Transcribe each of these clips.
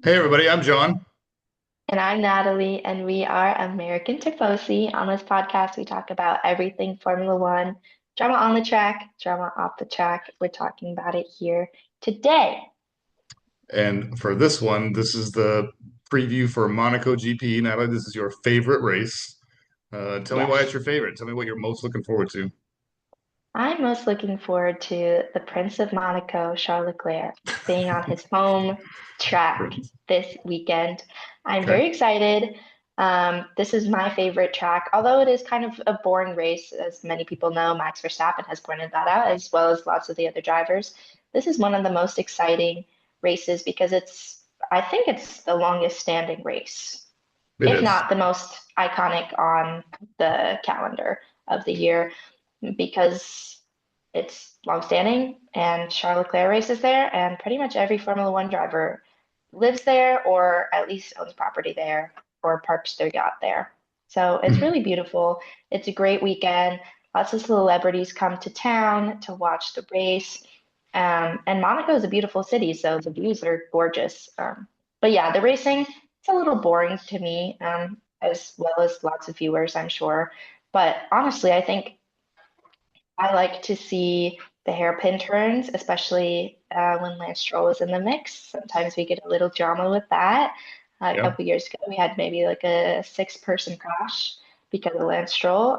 Hey everybody, I'm John. And I'm Natalie, and we are American Tifosi. On this podcast, we talk about everything Formula One, drama on the track, drama off the track. We're talking about it here today. And for this one, this is the preview for Monaco GP. Natalie, this is your favorite race. Tell me why it's Yes, your favorite. Tell me what you're most looking forward to. I'm most looking forward to the Prince of Monaco, Charles Leclerc, being on his home track this weekend. I'm Okay. very excited. This is my favorite track, although it is kind of a boring race, as many people know. Max Verstappen has pointed that out, as well as lots of the other drivers. This is one of the most exciting races because I think it's the longest standing race, It if is. not the most iconic on the calendar of the year because it's longstanding and Charles Leclerc races there, and pretty much every Formula One driver lives there or at least owns property there or parks their yacht there. So it's really beautiful. It's a great weekend. Lots of celebrities come to town to watch the race. And Monaco is a beautiful city, so the views are gorgeous. But yeah, the racing, it's a little boring to me, as well as lots of viewers, I'm sure. But honestly, I think I like to see the hairpin turns, especially when Lance Stroll is in the mix. Sometimes we get a little drama with that. A Yeah. couple years ago, we had maybe like a six-person crash because of Lance Stroll.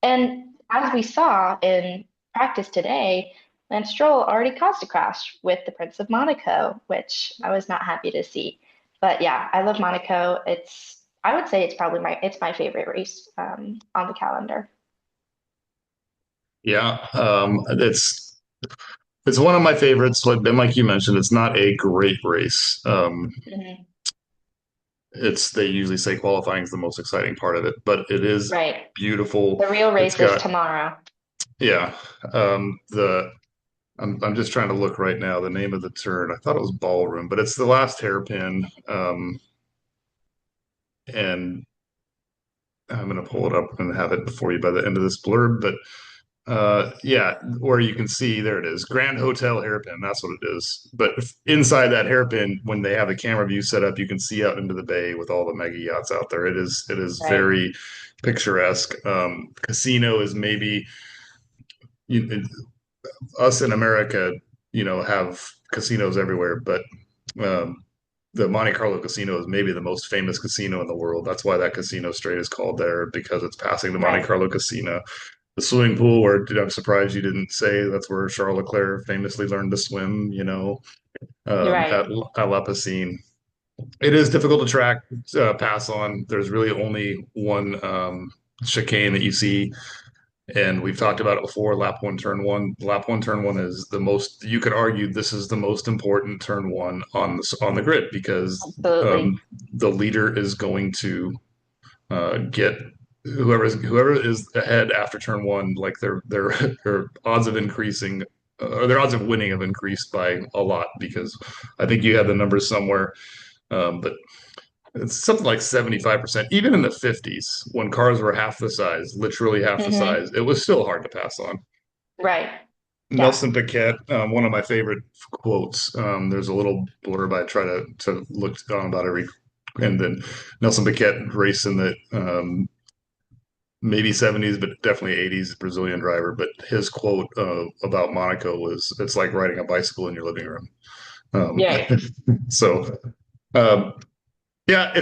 And as we saw in practice today, Lance Stroll already caused a crash with the Prince of Monaco, which I was not happy to see. But yeah, I love Monaco. I would say it's my favorite race on the calendar. Yeah. It's one of my favorites. And like you mentioned, it's not a great race. Mhm. It's they usually say qualifying is the most exciting part of it, but it is Right. beautiful. The real It's race is got tomorrow. yeah. The I'm just trying to look right now. The name of the turn. I thought it was ballroom, but it's the last hairpin. And I'm going to pull it up and have it before you by the end of this blurb. But yeah, where you can see there it is, Grand Hotel hairpin. That's what it is. But inside that hairpin, when they have the camera view set up, you can see out into the bay with all the mega yachts out there. It is Right. very picturesque. Casino is maybe you, us in America, have casinos everywhere, but um, the Monte Carlo casino is maybe the most famous casino in the world. That's why that casino straight is called there because it's passing the Monte Right. Carlo casino. The swimming pool, where I'm surprised you didn't say that's where Charles Leclerc famously learned to swim, You're at, right. La Piscine. It is difficult to track, pass on. There's really only one chicane that you see, and we've talked about it before. Lap one, turn one. Lap one, turn one is the most. You could argue this is the most important turn one on the grid because Absolutely. the leader is going to get whoever is ahead after turn one. Like their their odds of increasing. Or their odds of winning have increased by a lot because I think you had the numbers somewhere, but it's something like 75%. Even in the 50s, when cars were half the size, literally half the Hmm. size, it was still hard to pass on. Right. Yeah. Nelson Piquet, one of my favorite quotes. There's a little blurb I try to look on about every, and then Nelson Piquet raced in the maybe 70s, but definitely 80s, Brazilian driver. But his quote about Monaco was, "It's like riding a bicycle in your living room." Um, Right. so um, yeah,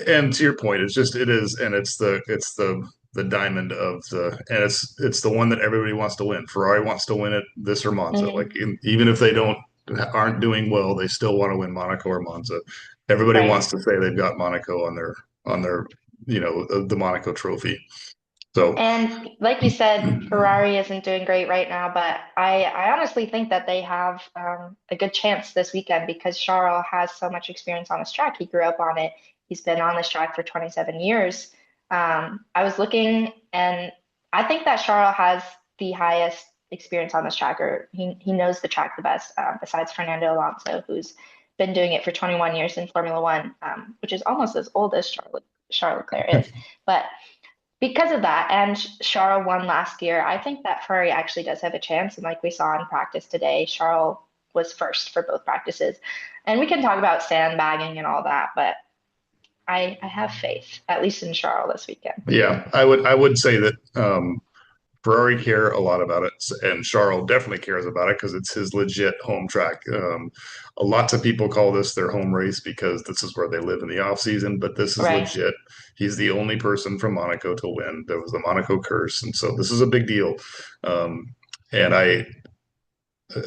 and to your point, it is, and it's the diamond of the, and it's the one that everybody wants to win. Ferrari wants to win it, this or Monza. Like Hmm. even if they aren't doing well, they still want to win Monaco or Monza. Everybody Right. wants to say they've got Monaco on their the Monaco trophy. So And like you said, Ferrari isn't doing great right now, but I honestly think that they have a good chance this weekend because Charles has so much experience on this track. He grew up on it. He's been on this track for 27 years. I was looking, and I think that Charles has the highest experience on this track, or he knows the track the best, besides Fernando Alonso, who's been doing it for 21 years in Formula One, which is almost as old as Charles Leclerc is. But because of that, and Charles won last year, I think that Ferrari actually does have a chance. And like we saw in practice today, Charles was first for both practices. And we can talk about sandbagging and all that, but I have faith, at least in Charles this weekend. Yeah, I would say that Ferrari care a lot about it, and Charles definitely cares about it because it's his legit home track. Lots of people call this their home race because this is where they live in the off season, but this is Right. legit. He's the only person from Monaco to win. There was the Monaco curse, and so this is a big deal. And I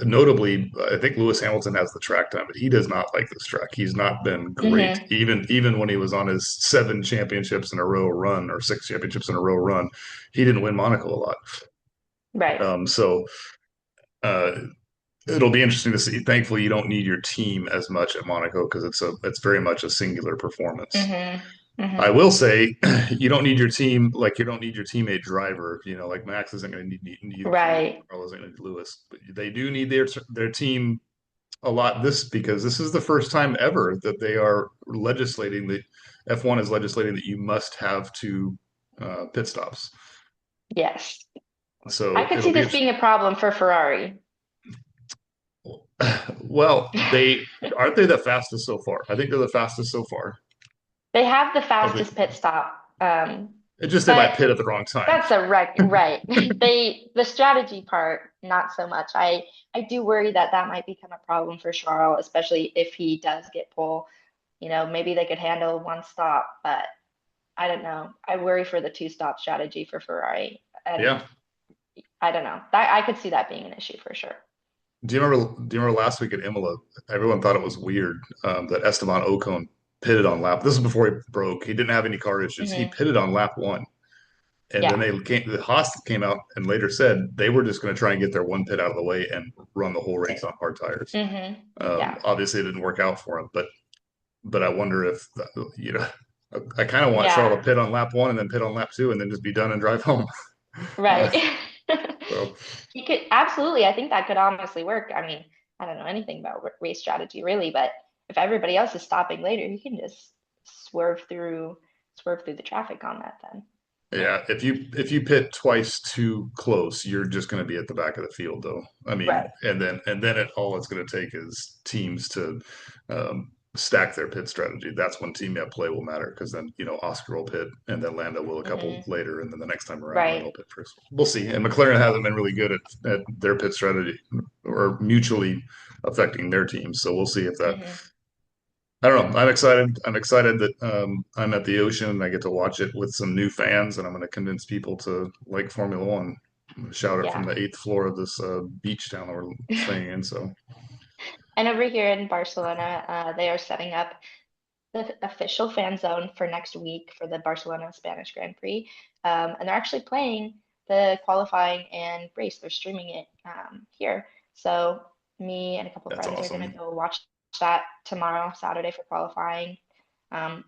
notably, I think Lewis Hamilton has the track time, but he does not like this track. He's not been great, Hmm. even when he was on his 7 championships in a row run or 6 championships in a row run. He didn't win Monaco a lot. Right. So uh, it'll be interesting to see. Thankfully, you don't need your team as much at Monaco because it's very much a singular performance. Hmm. I Hmm. will say you don't need your team like you don't need your teammate driver. Like Max isn't going to need Kimi, Right. Carlos isn't going to need Lewis, but they do need their team a lot this because this is the first time ever that they are legislating that F1 is legislating that you must have two pit stops. Yes. I So could it'll see be this being a problem for Ferrari. well, they aren't they the fastest so far? I think they're the fastest so far. They have the Of the, fastest pit stop, it's just they but might pit at the wrong time. that's a right. The strategy part, not so much. I do worry that that might become a problem for Charles, especially if he does get pole. Maybe they could handle one stop, but I don't know. I worry for the two-stop strategy for Ferrari, and Yeah. I don't know. That I could see that being an issue for sure. Do you remember last week at Imola? Everyone thought it was weird that Esteban Ocon pitted on lap. This is before he broke. He didn't have any car issues. He Hmm. pitted on lap one. And then Yeah. the Haas came out and later said they were just going to try and get their one pit out of the way and run the whole race on hard tires. Hmm. Yeah. Obviously, it didn't work out for him, but I wonder if you know, I kind of want Charles Yeah. to pit on lap one and then pit on lap two and then just be done and drive home. Uh, Right. so He could absolutely. I think that could honestly work. I mean, I don't know anything about race strategy really, but if everybody else is stopping later, he can just swerve through the traffic on that then. yeah, if you pit twice too close, you're just going to be at the back of the field, though. I mean, Right. and then all it's going to take is teams to stack their pit strategy. That's when team at play will matter because then Oscar will pit and then Lando will a couple Hmm. later, and then the next time around Lando will Right. pit first. We'll see. And McLaren hasn't been really good at their pit strategy or mutually affecting their teams, so we'll see if that. Hmm. I don't know. I'm excited. I'm excited that I'm at the ocean and I get to watch it with some new fans, and I'm going to convince people to like Formula One. I'm gonna shout it from Yeah. the eighth floor of this beach town that we're staying in. So And over here in Barcelona, they are setting up the official fan zone for next week for the Barcelona Spanish Grand Prix. And they're actually playing the qualifying and race. They're streaming it here. So me and a couple that's friends are gonna awesome. go watch that tomorrow, Saturday for qualifying,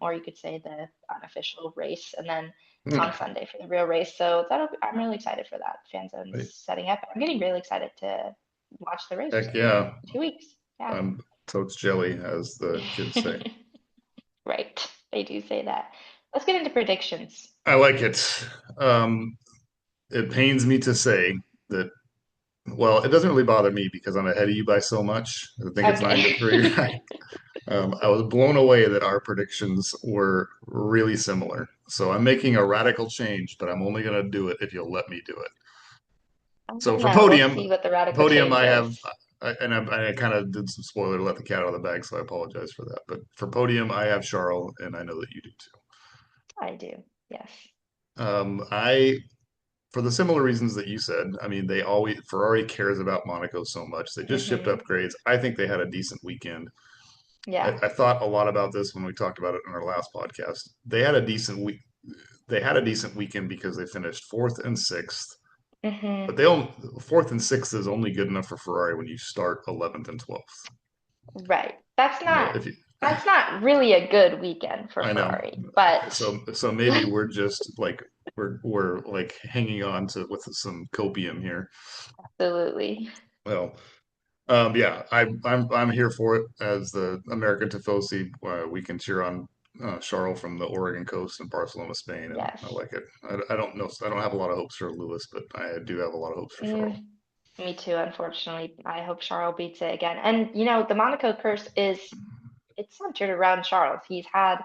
or you could say the unofficial race, and then Hmm. on Sunday for the real race. So I'm really excited for that. Fan zone's setting up. I'm getting really excited to watch the race Heck in yeah. 2 weeks. Yeah. I'm totes jelly, as the kids say. Right. They do say that. Let's get into predictions. I like it. Um, it pains me to say that. Well, it doesn't really bother me because I'm ahead of you by so much. I think it's 9-3, Okay. right? I was blown away that our predictions were really similar. So I'm making a radical change, but I'm only going to do it if you'll let me do it. I So don't for know. We'll podium, see what the radical podium, change I is. have, I kind of did some spoiler to let the cat out of the bag, so I apologize for that. But for podium, I have Charles, and I know that you do too. I do. Yes. I for the similar reasons that you said. I mean, they always Ferrari cares about Monaco so much. They just shipped Hmm. upgrades. I think they had a decent weekend. I, Yeah. I thought a lot about this when we talked about it in our last podcast. They had a decent week. They had a decent weekend because they finished fourth and sixth. But Hmm. they only fourth and sixth is only good enough for Ferrari when you start 11th and 12th. Right. That's not If you, that's not really a good weekend for I know. Ferrari, but So maybe we're just like we're like hanging on to with some copium here. absolutely. Well, yeah, I'm here for it as the American Tifosi. We can cheer on Charles from the Oregon coast and Barcelona, Spain, and Yes. I like it. I don't know. I don't have a lot of hopes for Lewis, but I do have a lot of hopes for Charles. Mm. Me too, unfortunately. I hope Charles beats it again. And the Monaco curse it's centered around Charles. He's had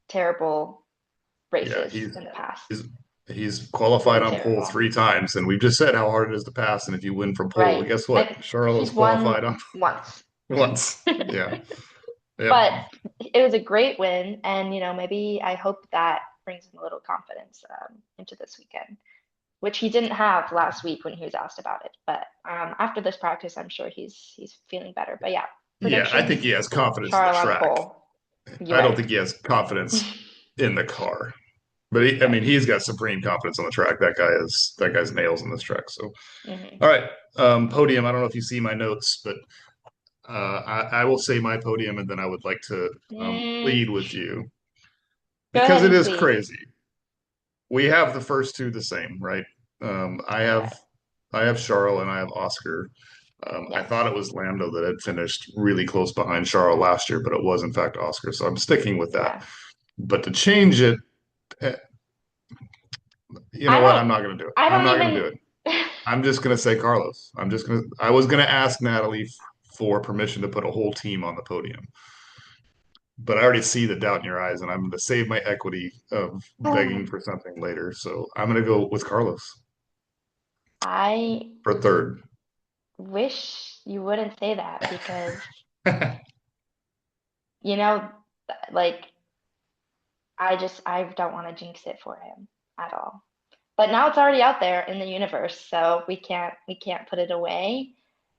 terrible Yeah, races in the past. he's he's qualified Really on pole terrible. 3 times, and we've just said how hard it is to pass. And if you win from pole, well, Right. guess what? Charles He's qualified won on once. once. Yeah. Yep. But it was a great win, and maybe I hope that brings him a little confidence into this weekend, which he didn't have last week when he was asked about it. But after this practice, I'm sure he's feeling better. But yeah, Yeah, I think predictions: he has confidence in the Charles on track. pole. You're I don't right. think he has confidence in the car. But I Right. mean, he's got supreme confidence on the track. That guy's nails in this track. So, Hmm. all right, podium. I don't know if you see my notes, but I will say my podium, and then I would like to Mm, plead with you go because ahead it and is plead. crazy. We have the first two the same, right? Um, I Okay. have I have Charles and I have Oscar. I thought Yes. it was Lando that had finished really close behind Charles last year, but it was in fact Oscar. So I'm sticking with that. Yeah. But to change it, eh, you know I what? don't. I'm not going to do it. I I'm don't not going to do even. it. I'm just going to say Carlos. I was going to ask Natalie for permission to put a whole team on the podium, but I already see the doubt in your eyes, and I'm going to save my equity of begging for something later. So I'm going to go with Carlos I for third. wish you wouldn't say that because you know, like I don't want to jinx it for him at all. But now it's already out there in the universe, so we can't put it away.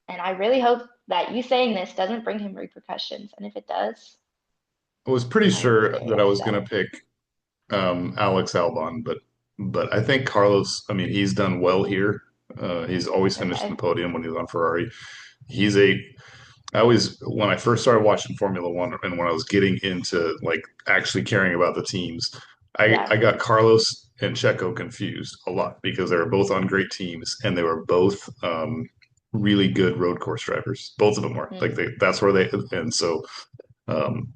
And I really hope that you saying this doesn't bring him repercussions. And if it does, I was pretty I will be sure very that I was upset. going to pick Alex Albon, but I think Carlos. I mean, he's done well here. He's always finished in the Okay. podium when he was on Ferrari. He's a I always, when I first started watching Formula One and when I was getting into like actually caring about the teams, I Yeah. got Carlos and Checo confused a lot because they were both on great teams and they were both really good road course drivers. Both of them were like Mm. that's where they, and so um,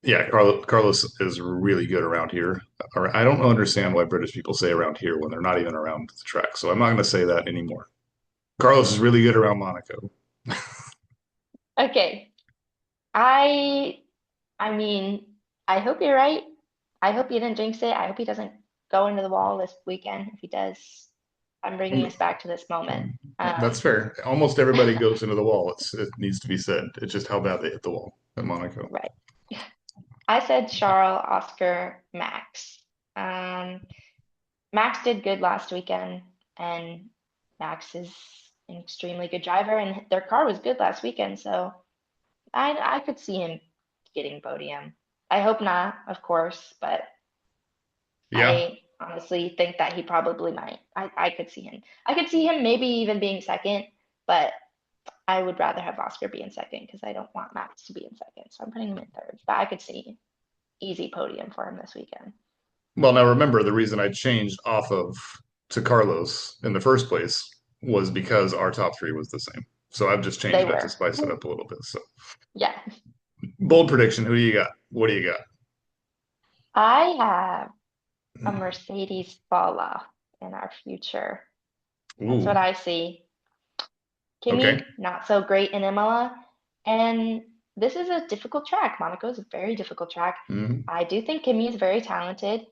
yeah, Carlos is really good around here. Or I don't understand why British people say around here when they're not even around the track. So I'm not going to say that anymore. Carlos is really good around Monaco. Okay. I I mean, I hope you're right. I hope you didn't jinx it. I hope he doesn't go into the wall this weekend. If he does, I'm bringing us back to this moment. That's fair. Almost everybody goes into the wall. It needs to be said. It's just how bad they hit the wall at Monaco. Right. I said Charles, Oscar, Max. Um, Max did good last weekend, and Max is an extremely good driver, and their car was good last weekend, so I could see him getting podium. I hope not, of course, but Yeah. I honestly think that he probably might. I could see him. I could see him maybe even being second, but I would rather have Oscar be in second because I don't want Max to be in second. So I'm putting him in third. But I could see easy podium for him this weekend. Well, now remember the reason I changed off of to Carlos in the first place was because our top three was the same. So I've just They changed it to were. spice it up a little bit. So Yeah. bold prediction. Who do you got? What do you got? I have a Mercedes fall off in our future. That's what Ooh. I see. Okay. Kimi, not so great in Imola. And this is a difficult track. Monaco is a very difficult track. Mhm. I do think Kimi is very talented,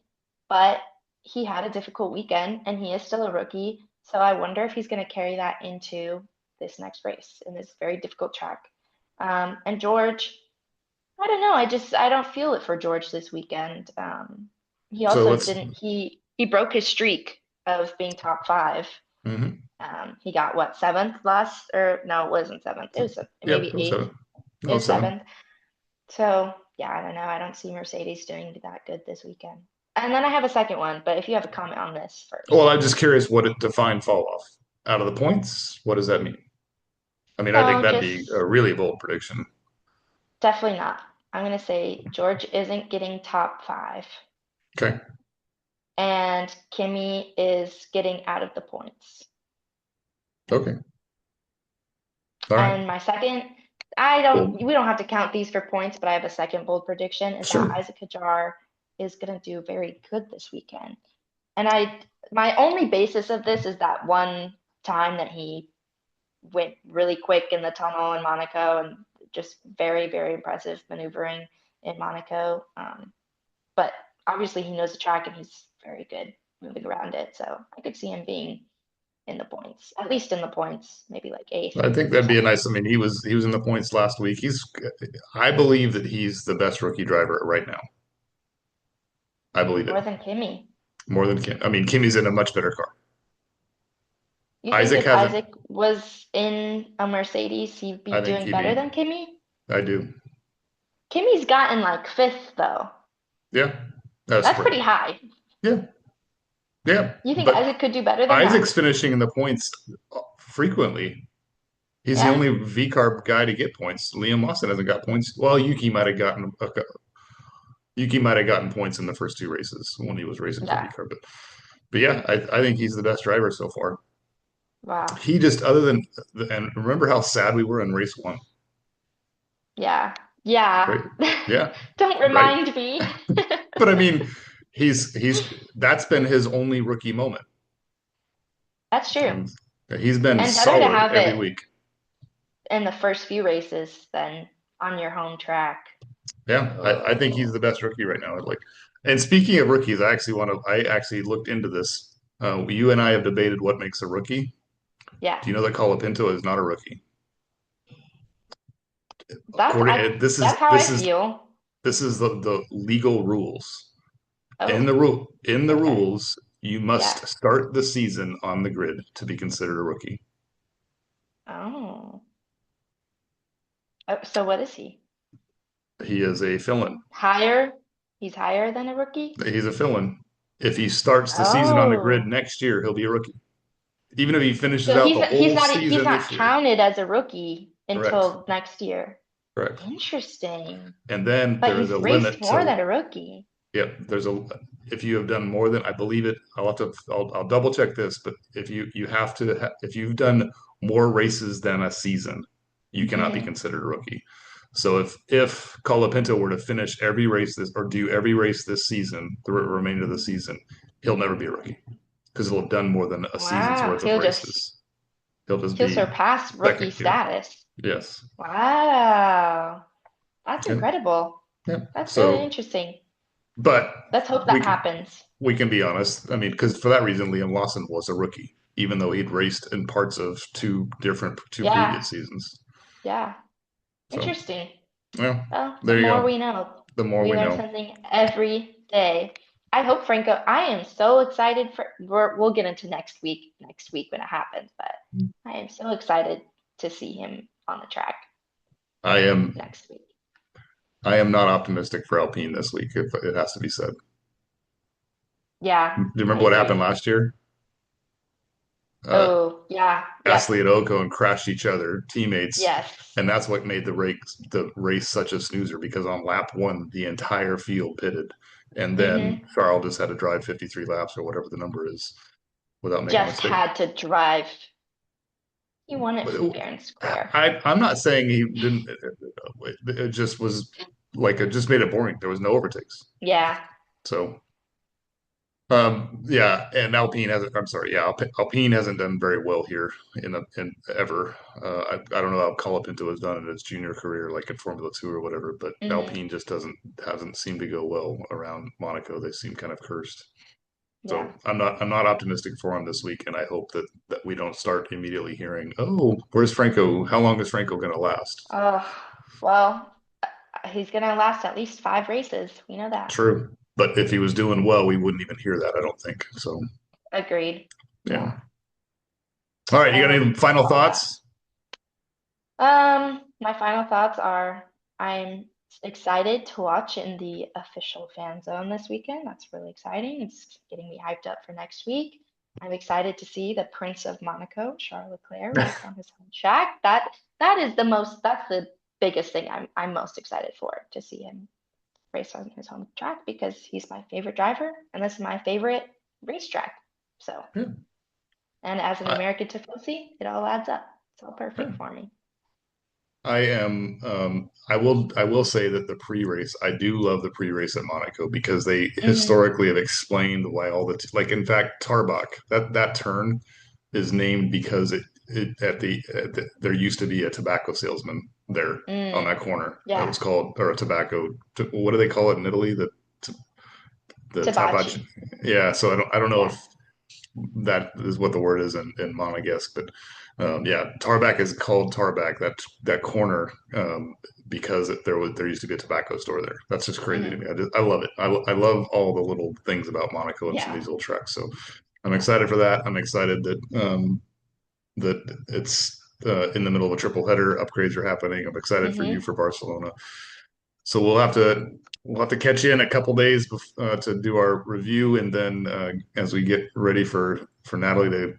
but he had a difficult weekend and he is still a rookie. So I wonder if he's going to carry that into this next race in this very difficult track. And George, I don't know. I don't feel it for George this weekend. He So also let's. didn't he broke his streak of being top five. Mhm. He got what, seventh last, or no, it wasn't seventh. It was Yep. maybe It was eighth. seven. It No, was seven. seventh. So yeah, I don't know. I don't see Mercedes doing that good this weekend. And then I have a second one, but if you have a comment on this Well, first. I'm just curious what it defined fall off out of the points. What does that mean? I mean, I think No, that'd be a just really bold prediction. definitely not. I'm gonna say George isn't getting top five, Okay. and Kimmy is getting out of the points. Okay. All right. And my second, I don't, Bold. we don't have to count these for points, but I have a second bold prediction is that Sure. Isaac Hadjar is going to do very good this weekend. And my only basis of this is that one time that he went really quick in the tunnel in Monaco, and just very, very impressive maneuvering in Monaco. But obviously he knows the track and he's very good moving around it. So I could see him being in the points, at least in the points, maybe like eighth I think or that'd be a something. nice. I mean, he was in the points last week. I believe that he's the best rookie driver right now. I believe it More than Kimmy. more than Kim. I mean, Kimmy's in a much better car. You think Isaac if hasn't. Isaac was in a Mercedes, he'd be I think doing he'd better be. than Kimmy? I do. Kimmy's gotten like fifth though. Yeah, that's That's right. pretty high. Yeah, yeah. You think But Isaac could do better than that? Isaac's finishing in the points frequently. He's the Yeah, only V-carb guy to get points. Liam Lawson hasn't got points. Well, Yuki might have gotten points in the first two races when he was racing for yeah. V-carb. But yeah, I think he's the best driver so far. Wow. He just other than and remember how sad we were in race one, Yeah. Yeah. right? Yeah, Don't right. remind me. But I mean, he's that's been his only rookie moment, That's true. and he's been And better to solid have every it week. in the first few races than on your home track. Yeah, I think he's the best rookie right now. Like, and speaking of rookies, I actually looked into this. You and I have debated what makes a rookie. Yeah. Do you know that Colapinto is not a rookie? That's I According, this that's is how I this is feel. this is the legal rules. Oh, In the okay. rules, you Yeah. must start the season on the grid to be considered a rookie. Oh. So what is he? He is a fill-in. Higher? He's higher than a rookie? He's a fill-in. If he starts the season on the grid Oh. next year, he'll be a rookie. Even if he finishes So out the whole he's season not this year. counted as a rookie Correct. until next year. Correct. Interesting. And then But there is he's a raced limit more to, than a rookie. yep, there's a, if you have done more than, I believe it, I'll double check this, but if you have to, if you've done more races than a season, you cannot be Hmm. considered a rookie. So if Colapinto were to finish every race this or do every race this season, the remainder of the season, he'll never be a rookie because he'll have done more than a season's Wow. worth of races. He'll just He'll be surpass rookie second here. status. Yes. Wow. That's Yeah. incredible. Yeah. That's really So, interesting. but Let's hope we that can happens. we can be honest. I mean, because for that reason, Liam Lawson was a rookie, even though he'd raced in parts of two Yeah. previous seasons. Yeah. So, Interesting. yeah, Well, the there you more go. we know. The more We we learn know. something every day. I hope Franco, I am so excited we'll get into next week when it happens, but I am so excited to see him on the track I am next week. I am not optimistic for Alpine this week, if it has to be said. Yeah, Do you I remember what happened agree. last year? Uh, Oh, yeah. Yep. Gasly and Ocon crashed each other, teammates, Yes. and that's what made the race such a snoozer because on lap one, the entire field pitted, and then Hmm. Charles just had to drive 53 laps or whatever the number is without making a Just mistake. had to drive. He won it But fair and square. I'm not saying he didn't. It just was like it just made it boring. There was no overtakes. Yeah. So yeah, and Alpine hasn't. I'm sorry, yeah, Alpine hasn't done very well here in ever. I don't know how Colapinto has done in his junior career, like in Formula Two or whatever, but Hmm. Alpine just doesn't hasn't seemed to go well around Monaco. They seem kind of cursed. Yeah. So I'm not optimistic for him this week, and I hope that we don't start immediately hearing, oh, where's Franco? How long is Franco going to last? Oh, well, he's gonna last at least 5 races. We know that. True, but if he was doing well, we wouldn't even hear that. I don't think so. Agreed. Yeah. Yeah. All right, you I got hope any final all that. thoughts? My final thoughts are I'm excited to watch in the official fan zone this weekend. That's really exciting. It's getting me hyped up for next week. I'm excited to see the Prince of Monaco, Charles Leclerc, race on his home track. That's the biggest thing I'm most excited for to see him race on his home track because he's my favorite driver and this is my favorite racetrack. So, Yeah. and as an I, American Tifosi, it all adds up. It's all yeah. perfect for me. I am. I will say that the pre-race, I do love the pre-race at Monaco because they Hmm. historically have explained why all like in fact Tarbach that turn is named because there used to be a tobacco salesman there on Mm, that corner. It yeah. was called, or a tobacco. What do they call it in Italy? The tabac. Tabachi. Yeah. So I don't know Yeah. if that is what the word is in Monegasque, but yeah, Tarback is called Tarback. That corner because there used to be a tobacco store there. That's just crazy to Hmm. me. I love it. I love all the little things about Monaco and some of Yeah. these little tracks. So I'm excited for that. I'm excited that it's in the middle of a triple header. Upgrades are happening. I'm excited for you Hmm. for Barcelona. So we'll have to catch you in a couple days to do our review, and then as we get ready for Natalie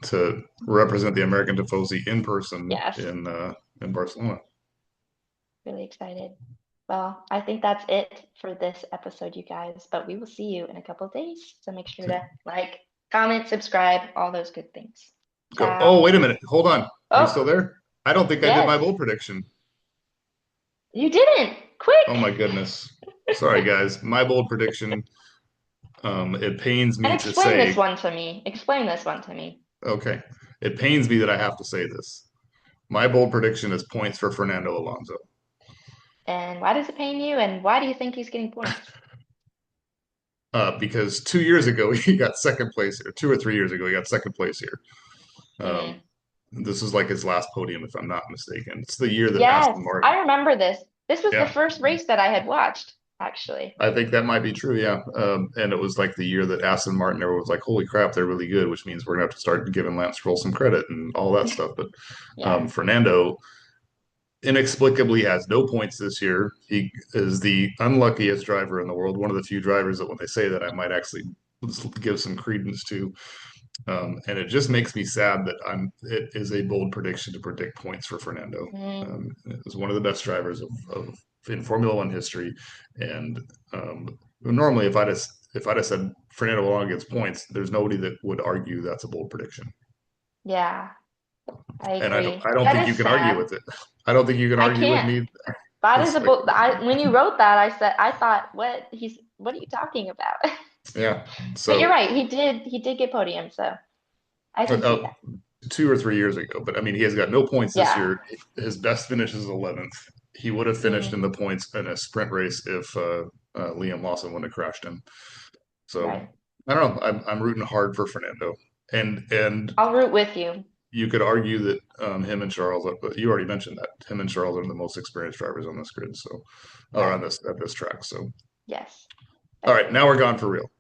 to represent the American Tifosi in person Yes. in Barcelona. Really excited. Well, I think that's it for this episode, you guys, but we will see you in a couple of days. So make sure to like, comment, subscribe, all those good things. Go. Oh, Ciao. wait a minute. Hold on. Are you still Oh, there? I don't think I did yes. my bold prediction. You didn't. Oh Quick. my goodness. Sorry, guys. My bold prediction. It pains And me to explain this say. one to me. Explain this one to me. Okay. It pains me that I have to say this. My bold prediction is points for Fernando Alonso. And why does it pain you? And why do you think he's getting points? Because 2 years ago he got second place here. 2 or 3 years ago he got second place here. Um, Mm. this is like his last podium, if I'm not mistaken. It's the year that Yes, Aston Martin. I remember this. This was the Yeah, first race that I had watched, actually. I think that might be true. Yeah, and it was like the year that Aston Martin. Everyone was like, "Holy crap, they're really good," which means we're gonna have to start giving Lance Stroll some credit and all that stuff. But Yeah. Fernando inexplicably has no points this year. He is the unluckiest driver in the world. One of the few drivers that, when they say that, I might actually give some credence to. And it just makes me sad that It is a bold prediction to predict points for Fernando. Mm. It was one of the best drivers of in Formula One history, and normally if I'd have said Fernando Alonso gets points, there's nobody that would argue that's a bold prediction. Yeah, I And agree. I don't That think is you can argue sad. with it. I don't think you can I argue with can't. me. That is It's a like, book. When you wrote that, I thought, what are you talking about? yeah. But you're So right. He did get podium, so I can see uh, that. 2 or 3 years ago. But I mean, he has got no points this Yeah. year. His best finish is 11th. He would have finished Mm, in the points in a sprint race if Liam Lawson wouldn't have crashed him. So right. I don't know. I'm rooting hard for Fernando, and I'll root with you. you could argue that him and Charles. But you already mentioned that him and Charles are the most experienced drivers on this grid. So or Right. on this at this track. So Yes. all right, Agreed. now we're gone for real.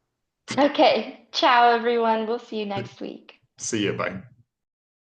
Okay. Ciao, everyone. We'll see you next week. See you. Bye.